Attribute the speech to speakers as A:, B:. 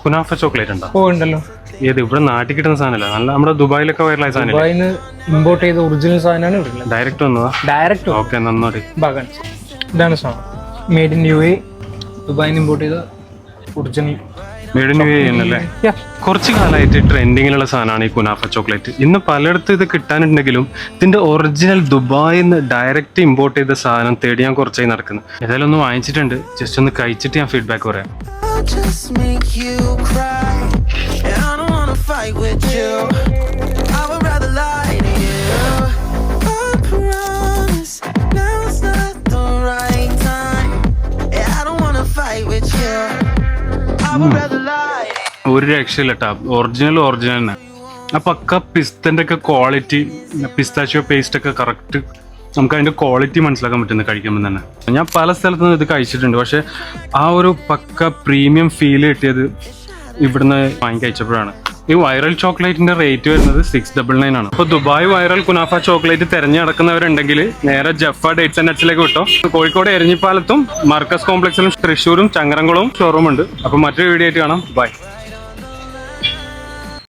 A: Kunafa chocolate ഉണ്ടോ?
B: ഓ ഉണ്ടല്ലോ.
A: ഏത് ഇവിടെ നാട്ടിൽ കിട്ടുന്ന സാധനമല്ല, നല്ല നമ്മുടെ ദുബായിലൊക്കെ വൈറലായ സാധനം.
B: ദുബായിന്ന് ഇമ്പോർട്ട് ചെയ്ത ഒറിജിനൽ സാധനമാണ്.
A: ഡയറക്റ്റ് വന്നതാ?
B: ഡയറക്റ്റ്.
A: ഓക്കെ, നന്നായി.
B: ഇതാണ് സാധനം, മെയ്ഡ് ഇൻ യു എ, ദുബായിന്ന് ഇമ്പോർട്ട് ചെയ്ത original.
A: Made in U A ആണല്ലേ? കുറച്ച് കാലമായിട്ട് ട്രെൻഡിങ്ങിലുള്ള സാധനമാണ് ഈ കുനാഫ ചോക്ലേറ്റ്. ഇന്ന് പലയിടത്തും ഇത് കിട്ടാനുണ്ടെങ്കിലും ഇതിന്റെ ഒറിജിനൽ ദുബായിൽ നിന്ന് ഡയറക്റ്റ് ഇമ്പോർട്ട് ചെയ്ത സാധനം തേടി ഞാൻ കുറച്ചായി നടക്കുന്നത്. ഏതായാലും ഒന്ന് വാങ്ങിച്ചിട്ടുണ്ട്, ജസ്റ്റ് ഒന്ന് കഴിച്ചിട്ട് ഞാൻ ഫീഡ്ബാക്ക് പറയാം. ഒരു രക്ഷയില്ല ട്ടാ, ഒറിജിനൽ തന്നെ. ആ പക്ക പിസ്തന്റെ ഒക്കെ ക്വാളിറ്റി, പിസ്താച്ചിയോ പേസ്റ്റ് ഒക്കെ കറക്റ്റ്, നമുക്ക് അതിന്റെ ക്വാളിറ്റി മനസ്സിലാക്കാൻ പറ്റുന്നത് കഴിക്കുമ്പോൾ തന്നെ. ഞാൻ പല സ്ഥലത്തുനിന്ന് ഇത് കഴിച്ചിട്ടുണ്ട്, പക്ഷെ ആ ഒരു പക്ക പ്രീമിയം ഫീൽ കിട്ടിയത് ഇവിടുന്ന് വാങ്ങി കഴിച്ചപ്പോഴാണ്. ഈ വൈറൽ ചോക്ലേറ്റിന്റെ റേറ്റ് വരുന്നത് 699 ആണ്. അപ്പോൾ ദുബായ് വൈറൽ കുനാഫ ചോക്ലേറ്റ് തിരഞ്ഞു നടക്കുന്നവരുണ്ടെങ്കിൽ നേരെ ജഫ ഡേറ്റ്സ് ആൻഡ് നട്ട്സിലേക്ക് വിട്ടോ. കോഴിക്കോട് എരഞ്ഞിപ്പാലത്തും മർക്കസ് കോംപ്ലക്സിലും തൃശ്ശൂരും ചങ്ങരംകുളവും ഷോറൂം ഉണ്ട്. അപ്പോൾ മറ്റൊരു വീഡിയോ ആയിട്ട് കാണാം. ബൈ.